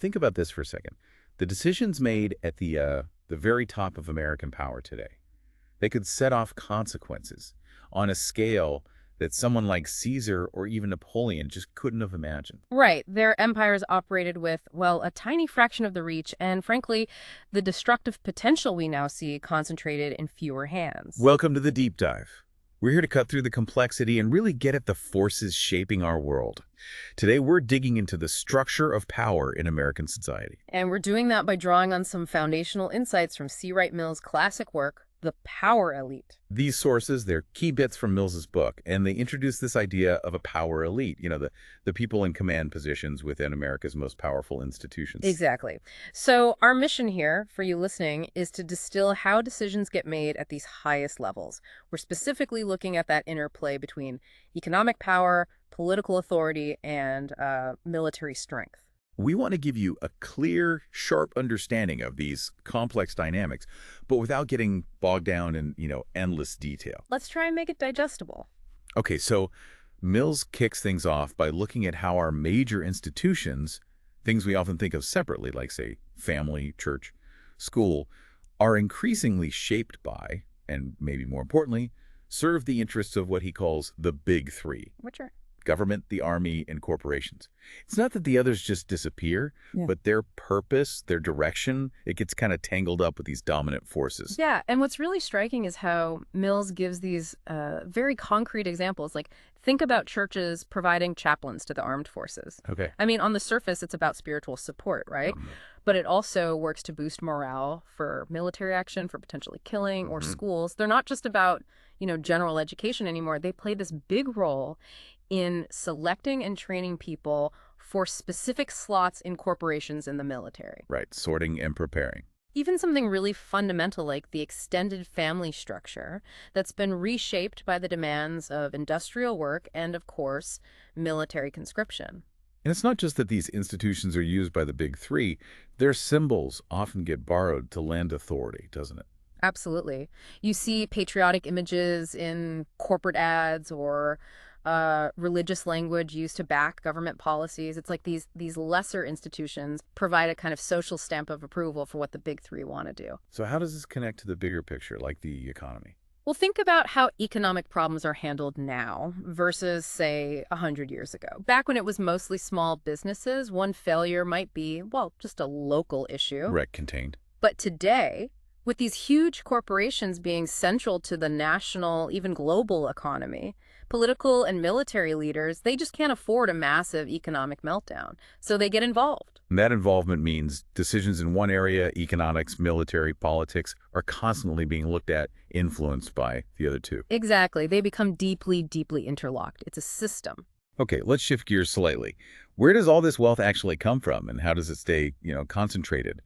think about this for a second. The decisions made at the very top of American power today, they could set off consequences on a scale that someone like Caesar or even Napoleon just couldn't have imagined. Right. Their empires operated with, well, a tiny fraction of the reach and, frankly, the destructive potential we now see concentrated in fewer hands. Welcome to the deep dive. We're here to cut through the complexity and really get at the forces shaping our world. Today, we're digging into the structure of power in American society. And we're doing that by drawing on some foundational insights from Wright Mills' classic work, The Power Elite. These sources, they're key bits from Mills's book, and they introduce this idea of a power elite, the people in command positions within America's most powerful institutions. Exactly. So our mission here, for you listening, is to distill how decisions get made at these highest levels. We're specifically looking at that interplay between economic power, political authority, and military strength. We want to give you a clear, sharp understanding of these complex dynamics, but without getting bogged down in, endless detail. Let's try and make it digestible. Okay, so Mills kicks things off by looking at how our major institutions, things we often think of separately, like, say, family, church, school, are increasingly shaped by, and maybe more importantly, serve the interests of what he calls the big three. Which are? Government, the army, and corporations. It's not that the others just disappear, but their purpose, their direction, it gets kind of tangled up with these dominant forces. Yeah, and what's really striking is how Mills gives these very concrete examples. Like, think about churches providing chaplains to the armed forces. Okay. I mean, on the surface, it's about spiritual support, right? But it also works to boost morale for military action, for potentially killing, or schools. They're not just about, general education anymore. They play this big role in selecting and training people for specific slots in corporations in the military. Right, sorting and preparing. Even something really fundamental like the extended family structure that's been reshaped by the demands of industrial work and, of course, military conscription. And it's not just that these institutions are used by the big three. Their symbols often get borrowed to lend authority, doesn't it? Absolutely. You see patriotic images in corporate ads or religious language used to back government policies. It's like these lesser institutions provide a kind of social stamp of approval for what the big three want to do. So how does this connect to the bigger picture, like the economy? Well, think about how economic problems are handled now versus, say, 100 years ago. Back when it was mostly small businesses, one failure might be, well, just a local issue. Right, contained. But today, with these huge corporations being central to the national, even global economy, political and military leaders, they just can't afford a massive economic meltdown. So they get involved. And that involvement means decisions in one area, economics, military, politics, are constantly being looked at, influenced by the other two. Exactly. They become deeply, deeply interlocked. It's a system. Okay, let's shift gears slightly. Where does all this wealth actually come from, and how does it stay, concentrated?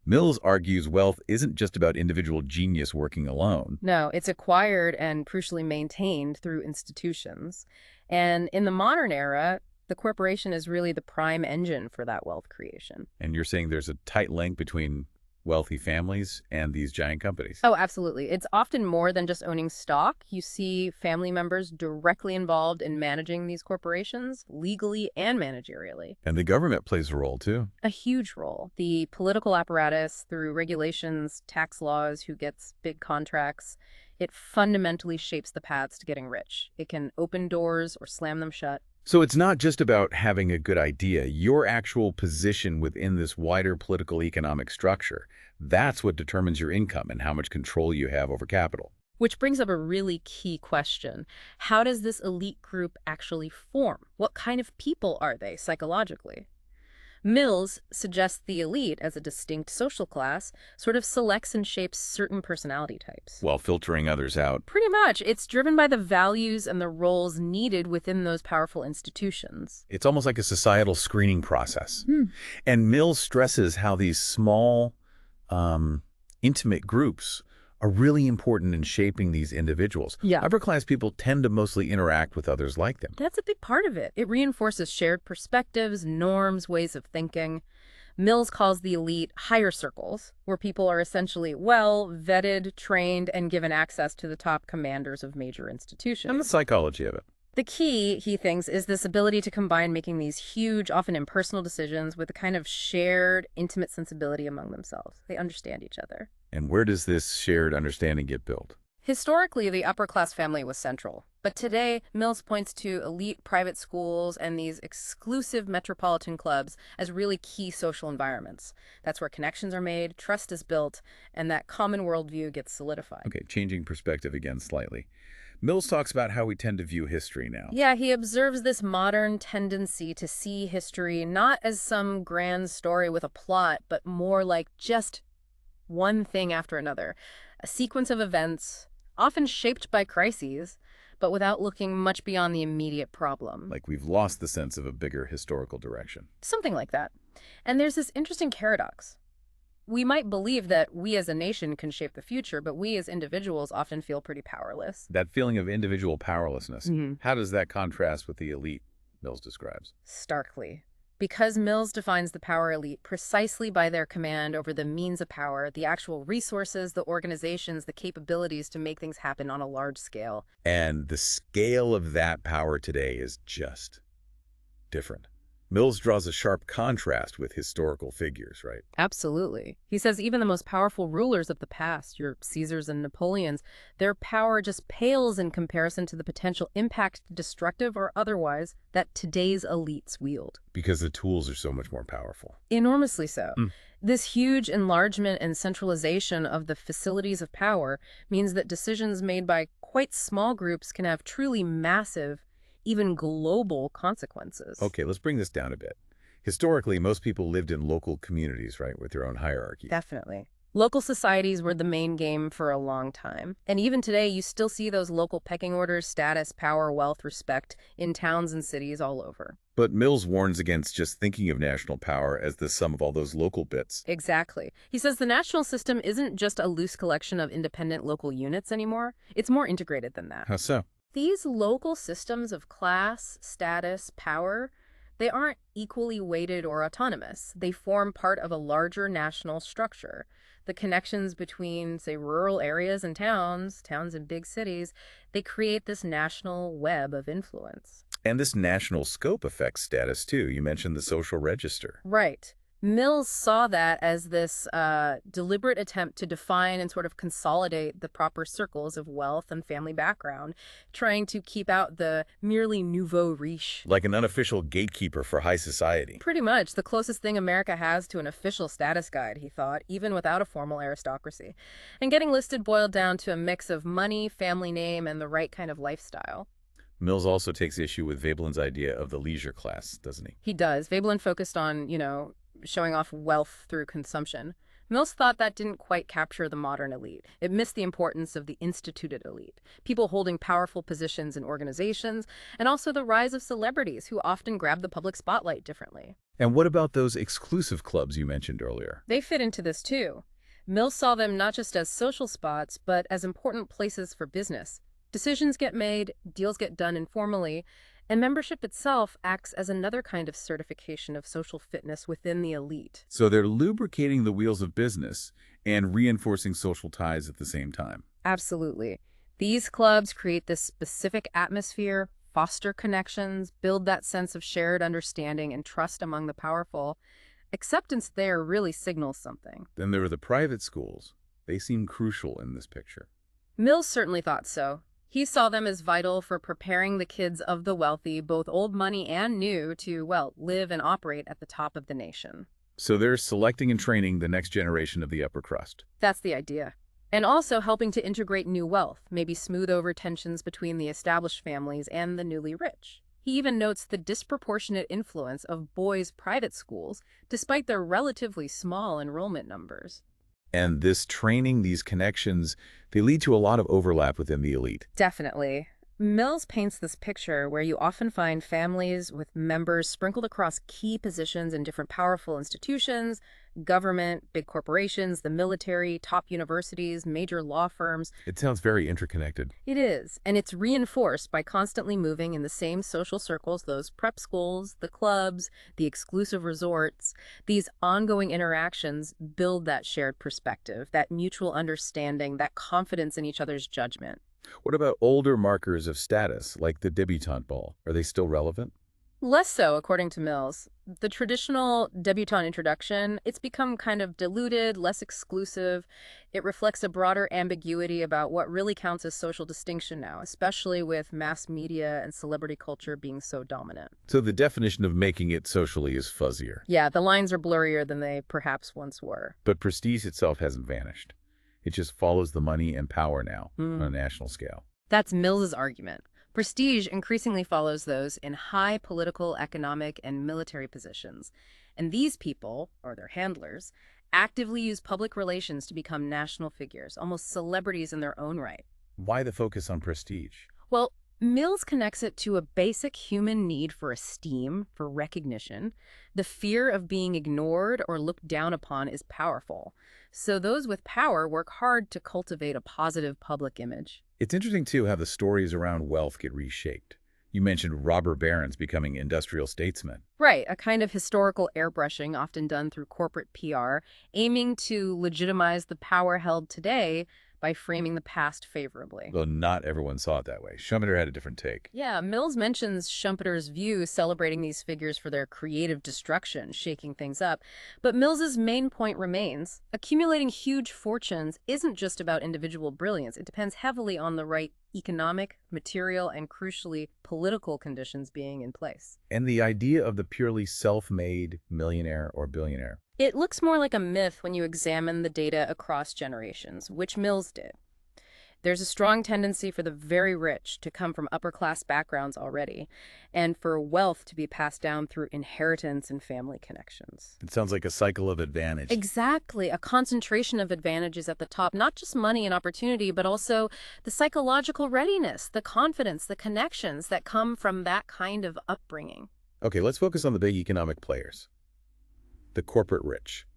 Mills argues wealth isn't just about individual genius working alone. No, it's acquired and crucially maintained through institutions. And in the modern era, the corporation is really the prime engine for that wealth creation. And you're saying there's a tight link between wealthy families and these giant companies. Oh, absolutely. It's often more than just owning stock. You see family members directly involved in managing these corporations, legally and managerially. And the government plays a role, too. A huge role. The political apparatus, through regulations, tax laws, who gets big contracts, it fundamentally shapes the paths to getting rich. It can open doors or slam them shut. So it's not just about having a good idea. Your actual position within this wider political economic structure, that's what determines your income and how much control you have over capital. Which brings up a really key question. How does this elite group actually form? What kind of people are they psychologically? Mills suggests the elite, as a distinct social class, sort of selects and shapes certain personality types. While filtering others out. Pretty much. It's driven by the values and the roles needed within those powerful institutions. It's almost like a societal screening process. And Mills stresses how these small, intimate groups are really important in shaping these individuals. Yeah. Upper-class people tend to mostly interact with others like them. That's a big part of it. It reinforces shared perspectives, norms, ways of thinking. Mills calls the elite higher circles, where people are essentially well-vetted, trained, and given access to the top commanders of major institutions. And the psychology of it. The key, he thinks, is this ability to combine making these huge, often impersonal decisions with a kind of shared, intimate sensibility among themselves. They understand each other. And where does this shared understanding get built? Historically, the upper-class family was central. But today, Mills points to elite private schools and these exclusive metropolitan clubs as really key social environments. That's where connections are made, trust is built, and that common worldview gets solidified. Okay, changing perspective again slightly. Mills talks about how we tend to view history now. Yeah, he observes this modern tendency to see history not as some grand story with a plot, but more like just one thing after another. A sequence of events, often shaped by crises, but without looking much beyond the immediate problem. Like we've lost the sense of a bigger historical direction. Something like that. And there's this interesting paradox. We might believe that we as a nation can shape the future, but we as individuals often feel pretty powerless. That feeling of individual powerlessness, Mhm. how does that contrast with the elite Mills describes? Starkly. Because Mills defines the power elite precisely by their command over the means of power, the actual resources, the organizations, the capabilities to make things happen on a large scale. And the scale of that power today is just different. Mills draws a sharp contrast with historical figures, right? Absolutely. He says even the most powerful rulers of the past, your Caesars and Napoleons, their power just pales in comparison to the potential impact, destructive or otherwise, that today's elites wield. Because the tools are so much more powerful. Enormously so. Mm. This huge enlargement and centralization of the facilities of power means that decisions made by quite small groups can have truly massive, even global consequences. Okay, let's bring this down a bit. Historically, most people lived in local communities, right, with their own hierarchy. Definitely. Local societies were the main game for a long time. And even today, you still see those local pecking orders, status, power, wealth, respect in towns and cities all over. But Mills warns against just thinking of national power as the sum of all those local bits. Exactly. He says the national system isn't just a loose collection of independent local units anymore. It's more integrated than that. How so? These local systems of class, status, power, they aren't equally weighted or autonomous. They form part of a larger national structure. The connections between, say, rural areas and towns and big cities, they create this national web of influence. And this national scope affects status, too. You mentioned the social register. Right. Mills saw that as this deliberate attempt to define and sort of consolidate the proper circles of wealth and family background, trying to keep out the merely nouveau riche. Like an unofficial gatekeeper for high society. Pretty much the closest thing America has to an official status guide, he thought, even without a formal aristocracy. And getting listed boiled down to a mix of money, family name, and the right kind of lifestyle. Mills also takes issue with Veblen's idea of the leisure class, doesn't he? He does. Veblen focused on, showing off wealth through consumption. Mills thought that didn't quite capture the modern elite. It missed the importance of the instituted elite, people holding powerful positions in organizations, and also the rise of celebrities who often grab the public spotlight differently. And what about those exclusive clubs you mentioned earlier? They fit into this too. Mills saw them not just as social spots, but as important places for business. Decisions get made, deals get done informally, and membership itself acts as another kind of certification of social fitness within the elite. So they're lubricating the wheels of business and reinforcing social ties at the same time. Absolutely. These clubs create this specific atmosphere, foster connections, build that sense of shared understanding and trust among the powerful. Acceptance there really signals something. Then there are the private schools. They seem crucial in this picture. Mills certainly thought so. He saw them as vital for preparing the kids of the wealthy, both old money and new, to, well, live and operate at the top of the nation. So they're selecting and training the next generation of the upper crust. That's the idea. And also helping to integrate new wealth, maybe smooth over tensions between the established families and the newly rich. He even notes the disproportionate influence of boys' private schools, despite their relatively small enrollment numbers. And this training, these connections, they lead to a lot of overlap within the elite. Definitely. Mills paints this picture where you often find families with members sprinkled across key positions in different powerful institutions, government, big corporations, the military, top universities, major law firms. It sounds very interconnected. It is, and it's reinforced by constantly moving in the same social circles, those prep schools, the clubs, the exclusive resorts. These ongoing interactions build that shared perspective, that mutual understanding, that confidence in each other's judgment. What about older markers of status, like the debutante ball? Are they still relevant? Less so, according to Mills. The traditional debutante introduction, it's become kind of diluted, less exclusive. It reflects a broader ambiguity about what really counts as social distinction now, especially with mass media and celebrity culture being so dominant. So the definition of making it socially is fuzzier. Yeah, the lines are blurrier than they perhaps once were. But prestige itself hasn't vanished. It just follows the money and power now on a national scale. That's Mills's argument. Prestige increasingly follows those in high political, economic, and military positions. And these people, or their handlers, actively use public relations to become national figures, almost celebrities in their own right. Why the focus on prestige? Well, Mills connects it to a basic human need for esteem, for recognition. The fear of being ignored or looked down upon is powerful. So those with power work hard to cultivate a positive public image. It's interesting, too, how the stories around wealth get reshaped. You mentioned robber barons becoming industrial statesmen. Right, a kind of historical airbrushing often done through corporate PR, aiming to legitimize the power held today by framing the past favorably. Though not everyone saw it that way. Schumpeter had a different take. Yeah, Mills mentions Schumpeter's view celebrating these figures for their creative destruction, shaking things up. But Mills's main point remains, accumulating huge fortunes isn't just about individual brilliance. It depends heavily on the right economic, material, and crucially, political conditions being in place. And the idea of the purely self-made millionaire or billionaire. It looks more like a myth when you examine the data across generations, which Mills did. There's a strong tendency for the very rich to come from upper-class backgrounds already, and for wealth to be passed down through inheritance and family connections. It sounds like a cycle of advantage. Exactly, a concentration of advantages at the top, not just money and opportunity, but also the psychological readiness, the confidence, the connections that come from that kind of upbringing. Okay, let's focus on the big economic players. The corporate rich.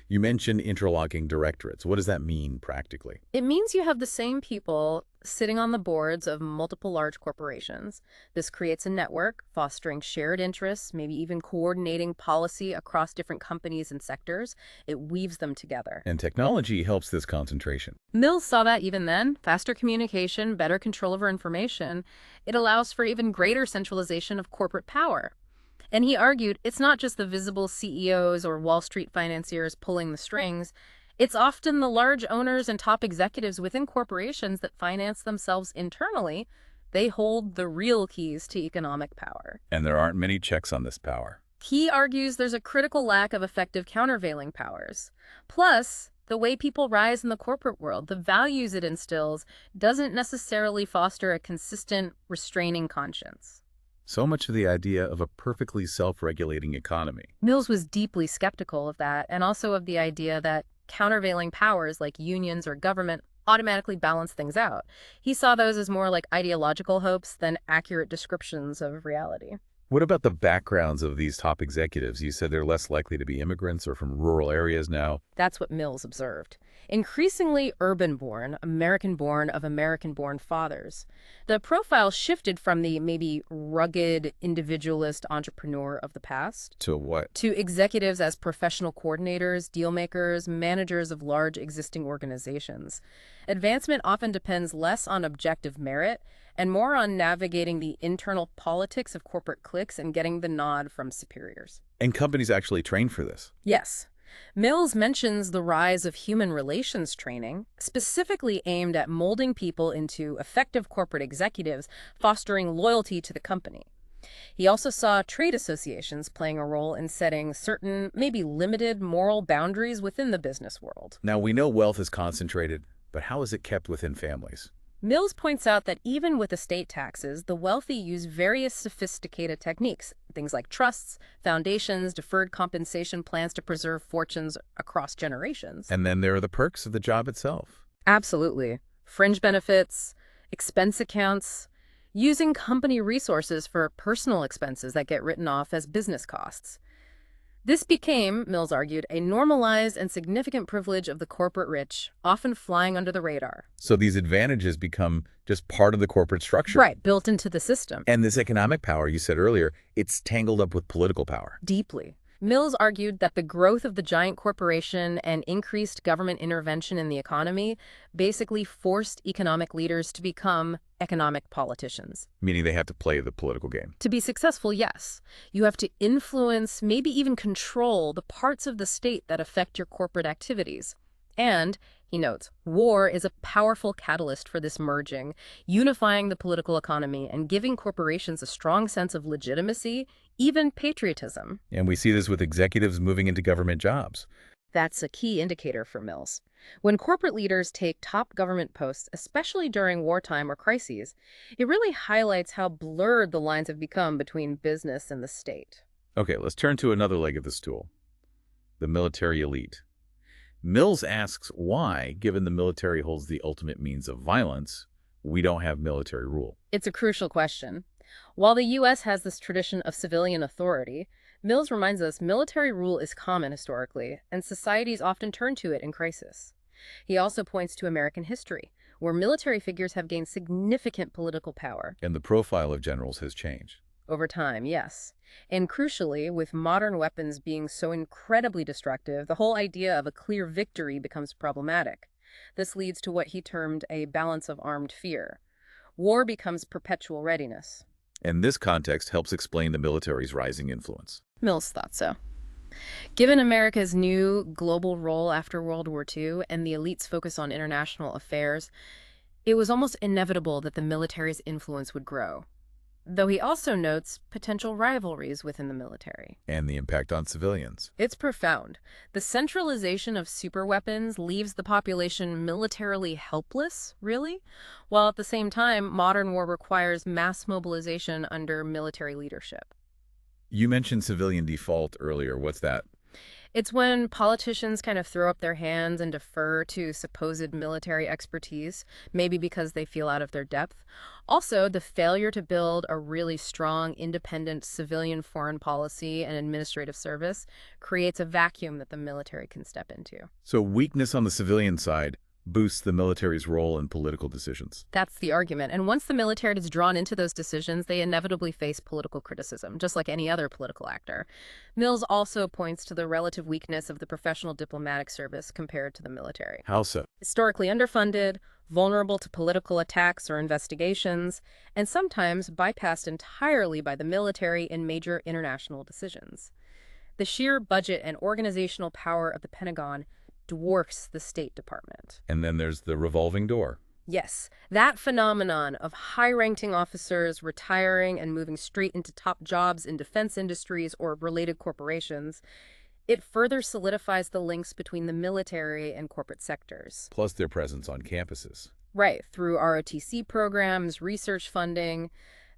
You mentioned interlocking directorates. What does that mean practically? It means you have the same people sitting on the boards of multiple large corporations. This creates a network, fostering shared interests, maybe even coordinating policy across different companies and sectors. It weaves them together. And technology helps this concentration. Mills saw that even then. Faster communication, better control over information. It allows for even greater centralization of corporate power. And he argued it's not just the visible CEOs or Wall Street financiers pulling the strings. It's often the large owners and top executives within corporations that finance themselves internally. They hold the real keys to economic power. And there aren't many checks on this power. He argues there's a critical lack of effective countervailing powers. Plus, the way people rise in the corporate world, the values it instills, doesn't necessarily foster a consistent, restraining conscience. So much of the idea of a perfectly self-regulating economy. Mills was deeply skeptical of that, and also of the idea that countervailing powers like unions or government automatically balance things out. He saw those as more like ideological hopes than accurate descriptions of reality. What about the backgrounds of these top executives? You said they're less likely to be immigrants or from rural areas now. That's what Mills observed. Increasingly urban-born, American-born of American-born fathers. The profile shifted from the maybe rugged, individualist entrepreneur of the past To what? to executives as professional coordinators, deal-makers, managers of large existing organizations. Advancement often depends less on objective merit and more on navigating the internal politics of corporate cliques and getting the nod from superiors. And companies actually train for this. Yes. Mills mentions the rise of human relations training, specifically aimed at molding people into effective corporate executives, fostering loyalty to the company. He also saw trade associations playing a role in setting certain, maybe limited moral boundaries within the business world. Now, we know wealth is concentrated, but how is it kept within families? Mills points out that even with estate taxes, the wealthy use various sophisticated techniques, things like trusts, foundations, deferred compensation plans to preserve fortunes across generations. And then there are the perks of the job itself. Absolutely. Fringe benefits, expense accounts, using company resources for personal expenses that get written off as business costs. This became, Mills argued, a normalized and significant privilege of the corporate rich, often flying under the radar. So these advantages become just part of the corporate structure. Right, built into the system. And this economic power, you said earlier, it's tangled up with political power. Deeply. Mills argued that the growth of the giant corporation and increased government intervention in the economy basically forced economic leaders to become economic politicians. Meaning they have to play the political game. To be successful, yes, you have to influence, maybe even control, the parts of the state that affect your corporate activities. And, he notes, war is a powerful catalyst for this merging, unifying the political economy and giving corporations a strong sense of legitimacy, even patriotism. And we see this with executives moving into government jobs. That's a key indicator for Mills. When corporate leaders take top government posts, especially during wartime or crises, it really highlights how blurred the lines have become between business and the state. Okay, let's turn to another leg of the stool, the military elite. Mills asks why, given the military holds the ultimate means of violence, we don't have military rule. It's a crucial question. While the U.S. has this tradition of civilian authority, Mills reminds us military rule is common historically, and societies often turn to it in crisis. He also points to American history, where military figures have gained significant political power. And the profile of generals has changed. Over time, yes. And crucially, with modern weapons being so incredibly destructive, the whole idea of a clear victory becomes problematic. This leads to what he termed a balance of armed fear. War becomes perpetual readiness. And this context helps explain the military's rising influence. Mills thought so. Given America's new global role after World War II and the elite's focus on international affairs, it was almost inevitable that the military's influence would grow. Though he also notes potential rivalries within the military. And the impact on civilians. It's profound. The centralization of superweapons leaves the population militarily helpless, really, while at the same time, modern war requires mass mobilization under military leadership. You mentioned civilian default earlier. What's that? It's when politicians kind of throw up their hands and defer to supposed military expertise, maybe because they feel out of their depth. Also, the failure to build a really strong, independent civilian foreign policy and administrative service creates a vacuum that the military can step into. So weakness on the civilian side boosts the military's role in political decisions. That's the argument. And once the military is drawn into those decisions, they inevitably face political criticism, just like any other political actor. Mills also points to the relative weakness of the professional diplomatic service compared to the military. How so? Historically underfunded, vulnerable to political attacks or investigations, and sometimes bypassed entirely by the military in major international decisions. The sheer budget and organizational power of the Pentagon dwarfs the State Department. And then there's the revolving door. Yes, that phenomenon of high-ranking officers retiring and moving straight into top jobs in defense industries or related corporations, it further solidifies the links between the military and corporate sectors. Plus their presence on campuses. Right, through ROTC programs, research funding.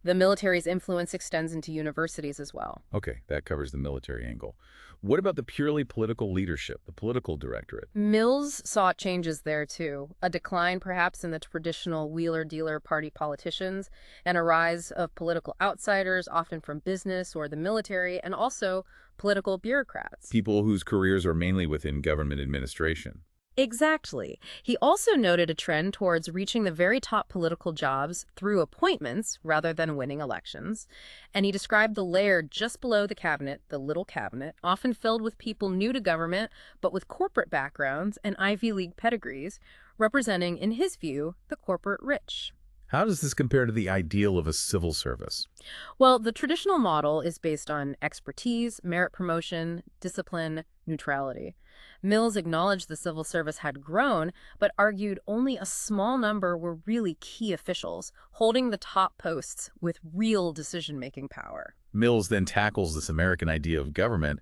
The military's influence extends into universities as well. Okay, that covers the military angle. What about the purely political leadership, the political directorate? Mills saw changes there too, a decline perhaps in the traditional wheeler-dealer party politicians, and a rise of political outsiders, often from business or the military, and also political bureaucrats. People whose careers are mainly within government administration. Exactly. He also noted a trend towards reaching the very top political jobs through appointments rather than winning elections. And he described the layer just below the cabinet, the little cabinet, often filled with people new to government, but with corporate backgrounds and Ivy League pedigrees, representing, in his view, the corporate rich. How does this compare to the ideal of a civil service? Well, the traditional model is based on expertise, merit promotion, discipline, neutrality. Mills acknowledged the civil service had grown, but argued only a small number were really key officials, holding the top posts with real decision-making power. Mills then tackles this American idea of government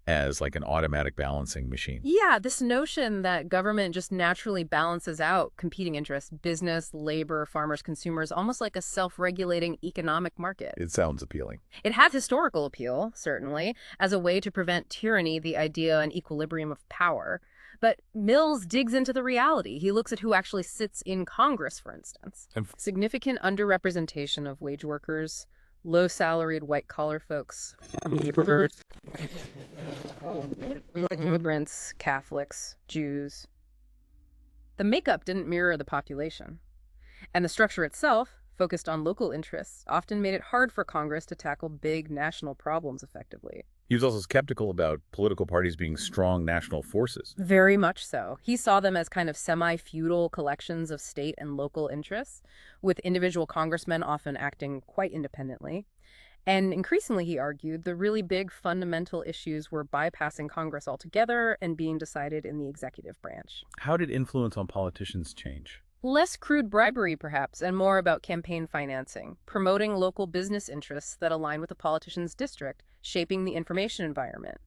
as like an automatic balancing machine. Yeah, this notion that government just naturally balances out competing interests, business, labor, farmers, consumers, almost like a self-regulating economic market. It sounds appealing. It has historical appeal, certainly, as a way to prevent tyranny, the idea and equilibrium of power. But Mills digs into the reality. He looks at who actually sits in Congress, for instance. Significant underrepresentation of wage workers, low-salaried white-collar folks, immigrants, Catholics, Jews. The makeup didn't mirror the population. And the structure itself, focused on local interests, often made it hard for Congress to tackle big national problems effectively. He was also skeptical about political parties being strong national forces. Very much so. He saw them as kind of semi-feudal collections of state and local interests, with individual congressmen often acting quite independently. And increasingly, he argued, the really big fundamental issues were bypassing Congress altogether and being decided in the executive branch. How did influence on politicians change? Less crude bribery, perhaps, and more about campaign financing, promoting local business interests that align with the politician's district, shaping the information environment.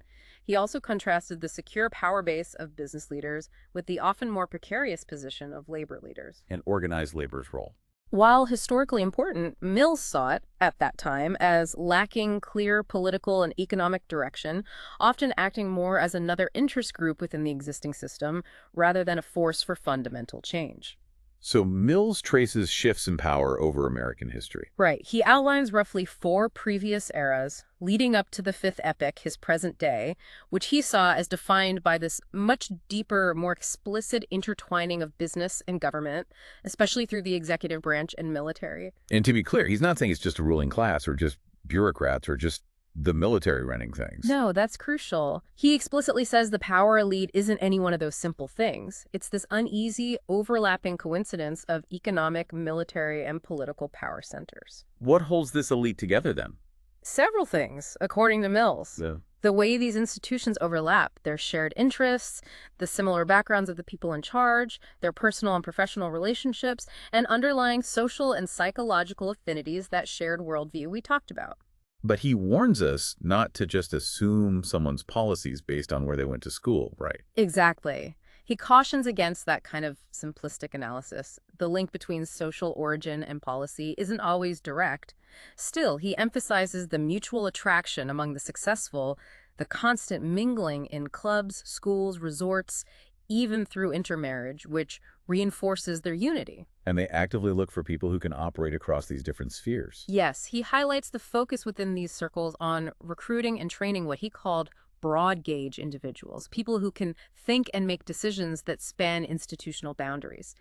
He also contrasted the secure power base of business leaders with the often more precarious position of labor leaders. And organized labor's role. While historically important, Mills saw it, at that time, as lacking clear political and economic direction, often acting more as another interest group within the existing system, rather than a force for fundamental change. So Mills traces shifts in power over American history. Right. He outlines roughly 4 previous eras, leading up to the 5th epoch, his present day, which he saw as defined by this much deeper, more explicit intertwining of business and government, especially through the executive branch and military. And to be clear, he's not saying it's just a ruling class or just bureaucrats or just the military running things. No, that's crucial. He explicitly says the power elite isn't any one of those simple things. It's this uneasy, overlapping coincidence of economic, military, and political power centers. What holds this elite together then? Several things, according to Mills. Yeah. The way these institutions overlap, their shared interests, the similar backgrounds of the people in charge, their personal and professional relationships, and underlying social and psychological affinities, that shared worldview we talked about. But he warns us not to just assume someone's policies based on where they went to school, right? Exactly. He cautions against that kind of simplistic analysis. The link between social origin and policy isn't always direct. Still, he emphasizes the mutual attraction among the successful, the constant mingling in clubs, schools, resorts, even through intermarriage, which reinforces their unity. And they actively look for people who can operate across these different spheres. Yes, he highlights the focus within these circles on recruiting and training what he called broad gauge individuals, people who can think and make decisions that span institutional boundaries.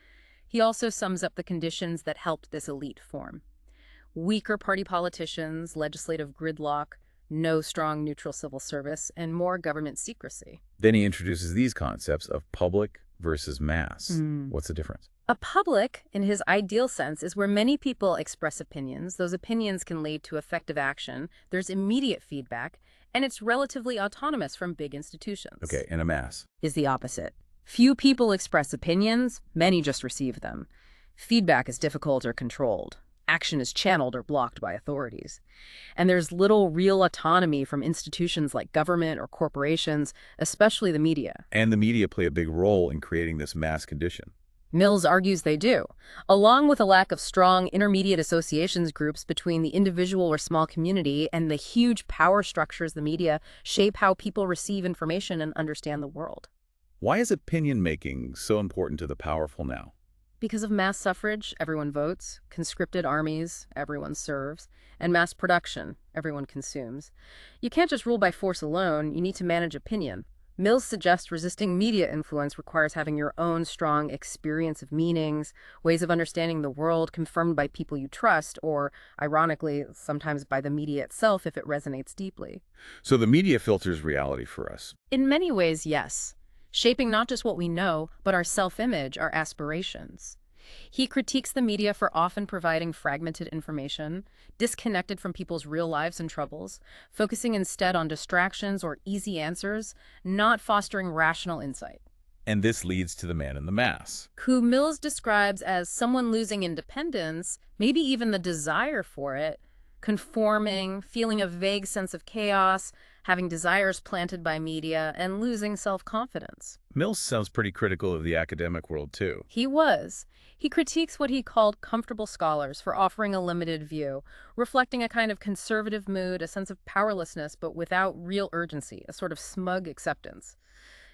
He also sums up the conditions that helped this elite form: weaker party politicians, legislative gridlock, no strong neutral civil service, and more government secrecy. Then he introduces these concepts of public versus mass. What's the difference? A public, in his ideal sense, is where many people express opinions. Those opinions can lead to effective action. There's immediate feedback, and it's relatively autonomous from big institutions. Okay, and a mass. Is the opposite. Few people express opinions, many just receive them. Feedback is difficult or controlled. Action is channeled or blocked by authorities. And there's little real autonomy from institutions like government or corporations, especially the media. And the media play a big role in creating this mass condition. Mills argues they do, along with a lack of strong intermediate associations groups between the individual or small community and the huge power structures the media shape how people receive information and understand the world. Why is opinion making so important to the powerful now? Because of mass suffrage, everyone votes, conscripted armies, everyone serves, and mass production, everyone consumes. You can't just rule by force alone, you need to manage opinion. Mills suggests resisting media influence requires having your own strong experience of meanings, ways of understanding the world confirmed by people you trust, or, ironically, sometimes by the media itself if it resonates deeply. So the media filters reality for us. In many ways, yes. Shaping not just what we know, but our self-image, our aspirations. He critiques the media for often providing fragmented information, disconnected from people's real lives and troubles, focusing instead on distractions or easy answers, not fostering rational insight. And this leads to the man in the mass. Who Mills describes as someone losing independence, maybe even the desire for it, conforming, feeling a vague sense of chaos, having desires planted by media, and losing self-confidence. Mills sounds pretty critical of the academic world, too. He was. He critiques what he called comfortable scholars for offering a limited view, reflecting a kind of conservative mood, a sense of powerlessness, but without real urgency, a sort of smug acceptance.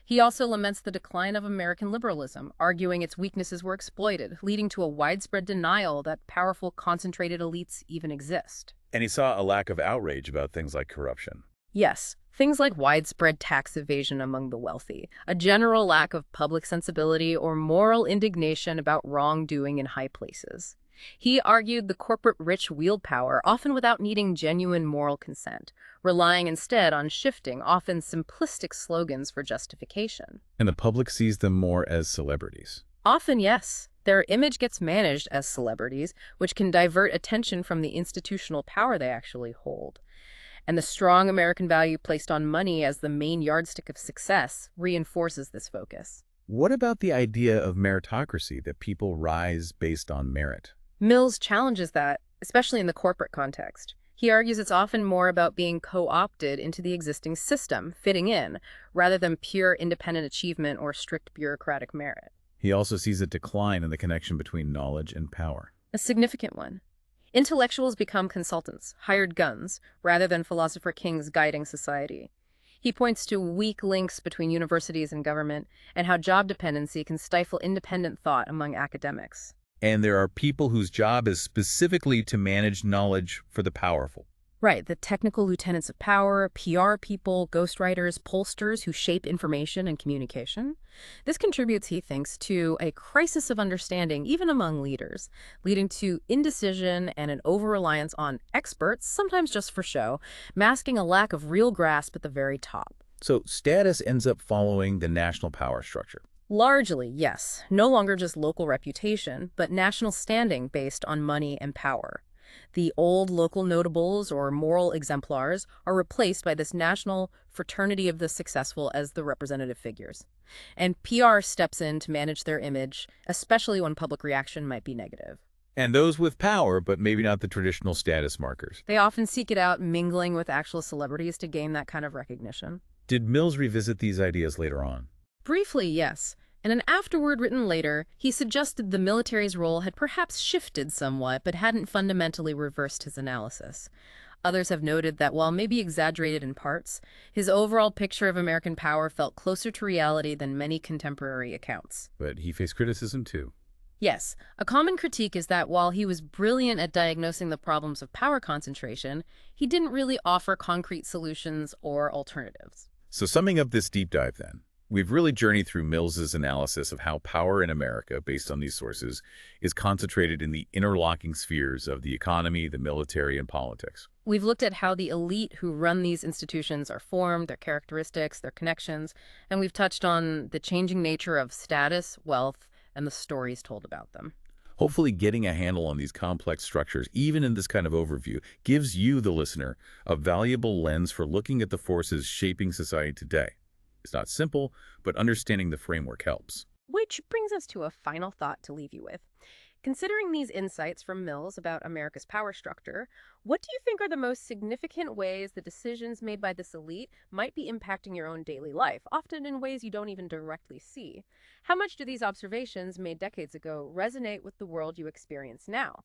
He also laments the decline of American liberalism, arguing its weaknesses were exploited, leading to a widespread denial that powerful, concentrated elites even exist. And he saw a lack of outrage about things like corruption. Yes, things like widespread tax evasion among the wealthy, a general lack of public sensibility or moral indignation about wrongdoing in high places. He argued the corporate rich wield power, often without needing genuine moral consent, relying instead on shifting, often simplistic slogans for justification. And the public sees them more as celebrities. Often, yes. Their image gets managed as celebrities, which can divert attention from the institutional power they actually hold. And the strong American value placed on money as the main yardstick of success reinforces this focus. What about the idea of meritocracy, that people rise based on merit? Mills challenges that, especially in the corporate context. He argues it's often more about being co-opted into the existing system, fitting in, rather than pure independent achievement or strict bureaucratic merit. He also sees a decline in the connection between knowledge and power. A significant one. Intellectuals become consultants, hired guns, rather than philosopher kings guiding society. He points to weak links between universities and government and how job dependency can stifle independent thought among academics. And there are people whose job is specifically to manage knowledge for the powerful. Right, the technical lieutenants of power, PR people, ghostwriters, pollsters who shape information and communication. This contributes, he thinks, to a crisis of understanding, even among leaders, leading to indecision and an over-reliance on experts, sometimes just for show, masking a lack of real grasp at the very top. So status ends up following the national power structure. Largely, yes. No longer just local reputation, but national standing based on money and power. The old local notables or moral exemplars are replaced by this national fraternity of the successful as the representative figures. And PR steps in to manage their image, especially when public reaction might be negative. And those with power, but maybe not the traditional status markers. They often seek it out, mingling with actual celebrities to gain that kind of recognition. Did Mills revisit these ideas later on? Briefly, yes. In an afterword written later, he suggested the military's role had perhaps shifted somewhat, but hadn't fundamentally reversed his analysis. Others have noted that while maybe exaggerated in parts, his overall picture of American power felt closer to reality than many contemporary accounts. But he faced criticism too. Yes, a common critique is that while he was brilliant at diagnosing the problems of power concentration, he didn't really offer concrete solutions or alternatives. So summing up this deep dive then, we've really journeyed through Mills's analysis of how power in America, based on these sources, is concentrated in the interlocking spheres of the economy, the military, and politics. We've looked at how the elite who run these institutions are formed, their characteristics, their connections, and we've touched on the changing nature of status, wealth, and the stories told about them. Hopefully getting a handle on these complex structures, even in this kind of overview, gives you, the listener, a valuable lens for looking at the forces shaping society today. It's not simple, but understanding the framework helps. Which brings us to a final thought to leave you with. Considering these insights from Mills about America's power structure, what do you think are the most significant ways the decisions made by this elite might be impacting your own daily life, often in ways you don't even directly see? How much do these observations made decades ago resonate with the world you experience now?